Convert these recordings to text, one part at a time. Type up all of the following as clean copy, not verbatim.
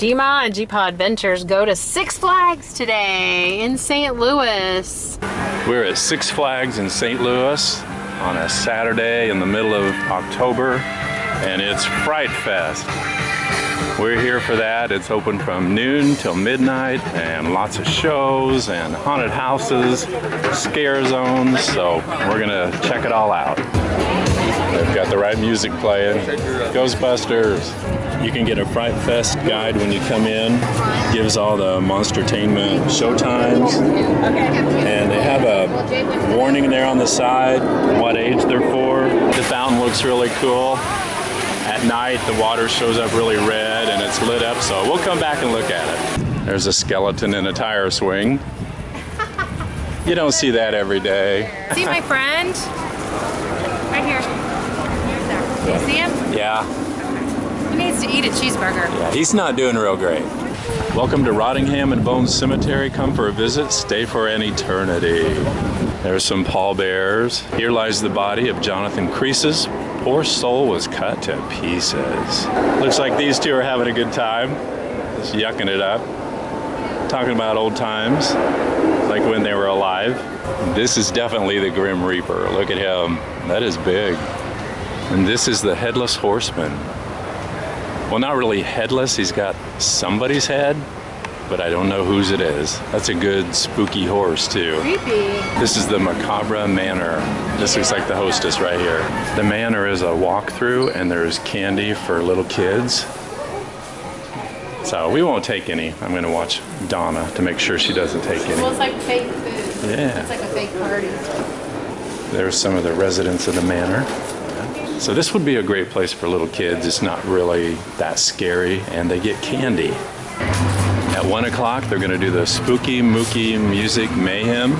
Gma and GpaAdventures go to Six Flags today in St. Louis. We're at Six Flags in St. Louis on a Saturday in the middle of October, and it's Fright Fest. We're here for that. It's open from noon till midnight, and lots of shows and haunted houses, scare zones, so we're gonna check it all out. They've got the right music playing. Ghostbusters. You can get a Fright Fest guide when you come in. Gives all the Monstertainment show times. And they have a warning there on the side, what age they're for. The fountain looks really cool. At night, the water shows up really red and it's lit up, so we'll come back and look at it. There's a skeleton in a tire swing. You don't see that every day. See my friend? Right here. Do you see him? Yeah. He needs to eat a cheeseburger. Yeah, he's not doing real great. Welcome to Rottingham and Bones Cemetery. Come for a visit, stay for an eternity. There's some pallbearers. Here lies the body of Jonathan Creases. Poor soul was cut to pieces. Looks like these two are having a good time. Just yucking it up. Talking about old times, like when they were alive. This is definitely the Grim Reaper. Look at him. That is big. And this is the Headless Horseman. Well, not really headless. He's got somebody's head, but I don't know whose it is. That's a good spooky horse too. Creepy. This is the Macabre Manor. This looks like the hostess right here. The manor is a walkthrough and there's candy for little kids. So we won't take any. I'm gonna watch Donna to make sure she doesn't take any. Well, it's like fake food. Yeah. It's like a fake party. There's some of the residents of the manor. So this would be a great place for little kids. It's not really that scary and they get candy. At 1 o'clock, they're gonna do the Spooky Mookie Music Mayhem.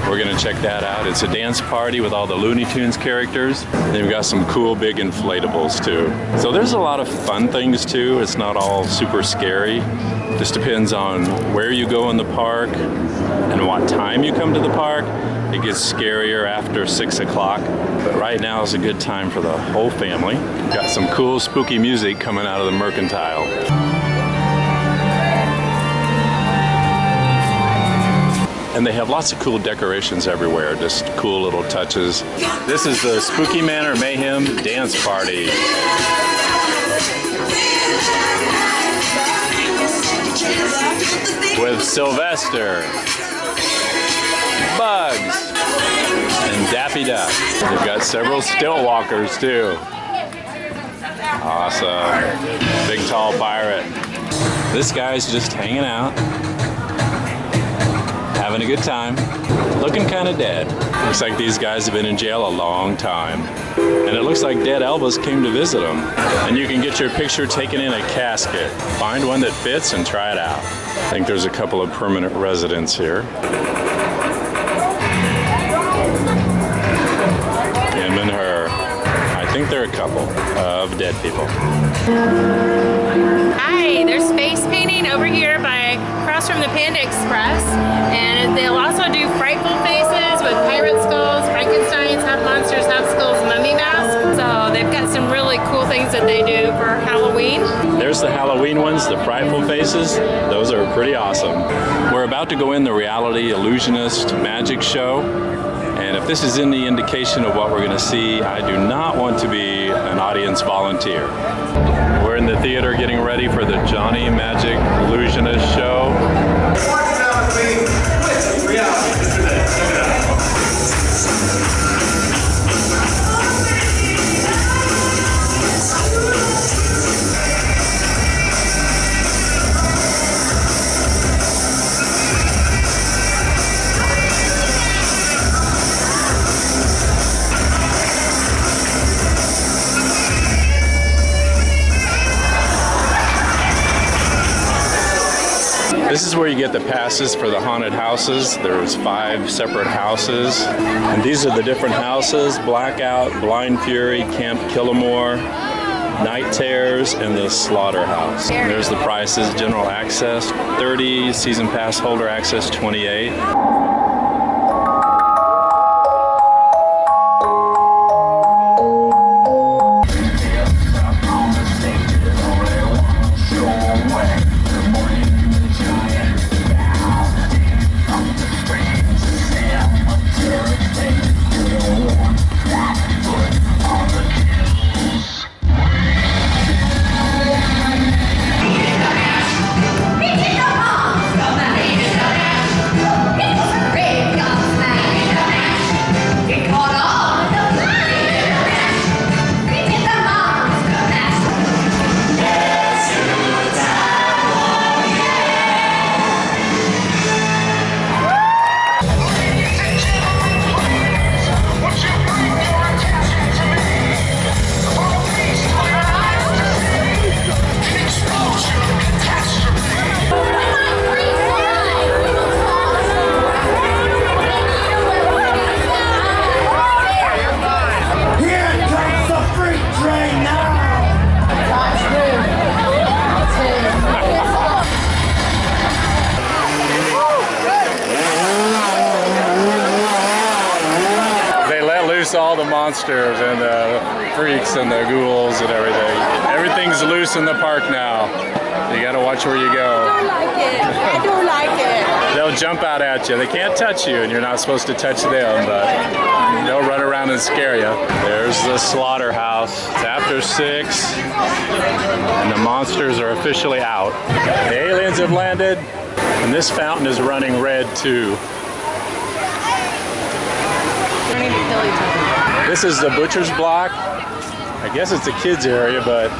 We're gonna check that out. It's a dance party with all the Looney Tunes characters. They've got some cool big inflatables too. So there's a lot of fun things too. It's not all super scary. Just depends on where you go in the park and what time you come to the park. It gets scarier after 6 o'clock. But right now is a good time for the whole family. Got some cool spooky music coming out of the Mercantile. And they have lots of cool decorations everywhere, just cool little touches. This is the Spooky Manor Mayhem Dance Party. With Sylvester, Bugs, and Daffy Duck. They've got several stilt walkers too. Awesome. Big tall pirate. This guy's just hanging out. Having a good time, looking kind of dead. Looks like these guys have been in jail a long time. And it looks like dead Elvis came to visit them. And you can get your picture taken in a casket. Find one that fits and try it out. I think there's a couple of permanent residents here. Him and her. I think they're a couple of dead people. Hi, there's face painting over here across from the Panda Express, and they'll also do frightful faces with pirate skulls, Frankensteins, half monsters, half skulls, mummy masks. So they've got some really cool things that they do for Halloween. There's the Halloween ones, the frightful faces. Those are pretty awesome. We're about to go in the Reality Illusionist magic show. And if this is any indication of what we're going to see, I do not want to be an audience volunteer. We're in the theater getting ready for the Johnny Magic Illusionist show. This is where you get the passes for the haunted houses. There's 5 separate houses. And these are the different houses: Blackout, Blind Fury, Camp Killamore, Night Terrors, and the Slaughterhouse. And there's the prices: general access $30, season pass holder access $28. monsters and the freaks and the ghouls and everything. Everything's loose in the park now. You gotta watch where you go. I don't like it. I don't like it. They'll jump out at you. They can't touch you, and you're not supposed to touch them, but they'll run around and scare you. There's the slaughterhouse. It's after 6, and the monsters are officially out. The aliens have landed, and this fountain is running red too. We need to kill each other. This is the butcher's block. I guess it's a kids area, but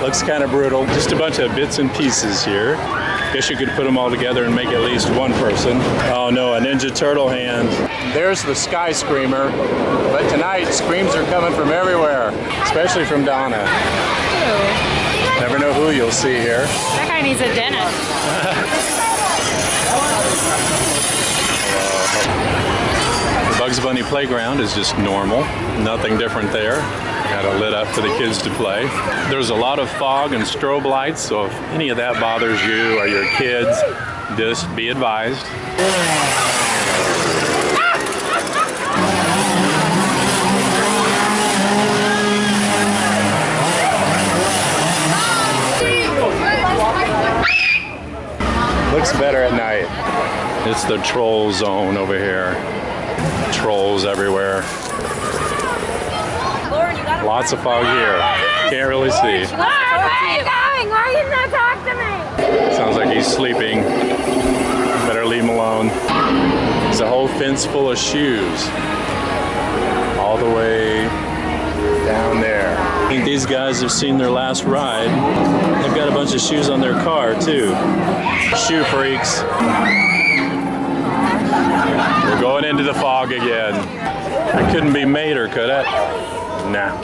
looks kind of brutal. Just a bunch of bits and pieces here. Guess you could put them all together and make at least one person. Oh no, a Ninja Turtle hand. There's the Sky Screamer. But tonight, screams are coming from everywhere, especially from Donna. Ew. Never know who you'll see here. That guy needs a dentist. The Bugs Bunny playground is just normal. Nothing different there. Got it lit up for the kids to play. There's a lot of fog and strobe lights, so if any of that bothers you or your kids, just be advised. Looks better at night. It's the troll zone over here. Trolls everywhere. Lots of fog here. Can't really see. Where are you going? Why are you not talking to me? Sounds like he's sleeping. Better leave him alone. There's a whole fence full of shoes. All the way down there. I think these guys have seen their last ride. They've got a bunch of shoes on their car too. Shoe freaks. We're going into the fog again. That couldn't be Mater, could it? Nah.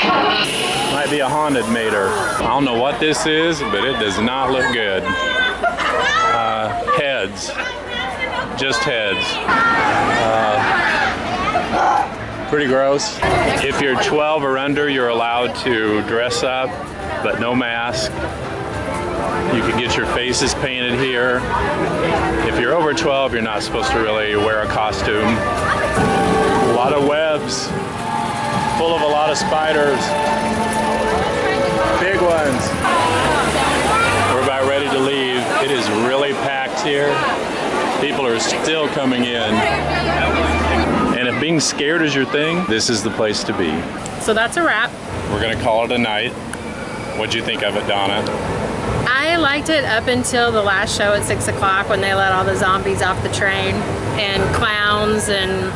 Might be a haunted Mater. I don't know what this is, but it does not look good. Heads. Just heads. Pretty gross. If you're 12 or under, you're allowed to dress up, but no mask. You can get your faces painted here. If you're over 12, you're not supposed to really wear a costume. A lot of webs. Full of a lot of spiders. Big ones. We're about ready to leave. It is really packed here. People are still coming in. And if being scared is your thing, this is the place to be. So that's a wrap. We're gonna call it a night. What'd you think of it, Donna? I liked it up until the last show at 6 o'clock when they let all the zombies off the train and clowns and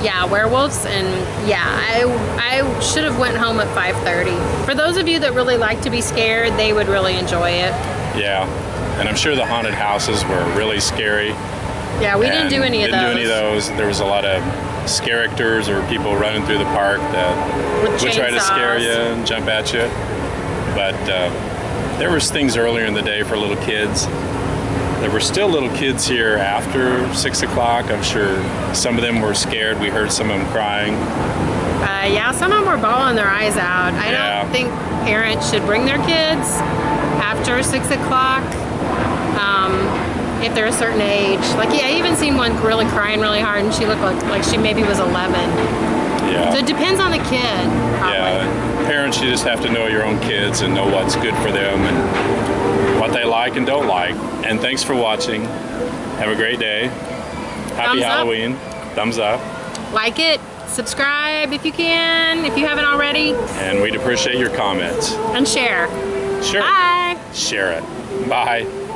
yeah, werewolves, and yeah, I should have went home at 5:30. For those of you that really like to be scared, they would really enjoy it. Yeah, and I'm sure the haunted houses were really scary. Yeah, we didn't do any of those. There was a lot of characters or people running through the park that With would try to scare chainsaws. you and jump at you. But there was things earlier in the day for little kids. There were still little kids here after 6 o'clock. I'm sure some of them were scared. We heard some of them crying. Yeah, some of them were bawling their eyes out. I Yeah. don't think parents should bring their kids after 6 o'clock if they're a certain age. Like, yeah, I even seen one really crying really hard, and she looked like she maybe was 11. Yeah. So it depends on the kid, probably. Yeah, parents, you just have to know your own kids and know what's good for them and what they like and don't like. And thanks for watching. Have a great day. Happy Thumbs up. Halloween. Thumbs up. Like it, subscribe if you can, if you haven't already, And we'd appreciate your comments. and share. Sure. Bye. Share it. Bye.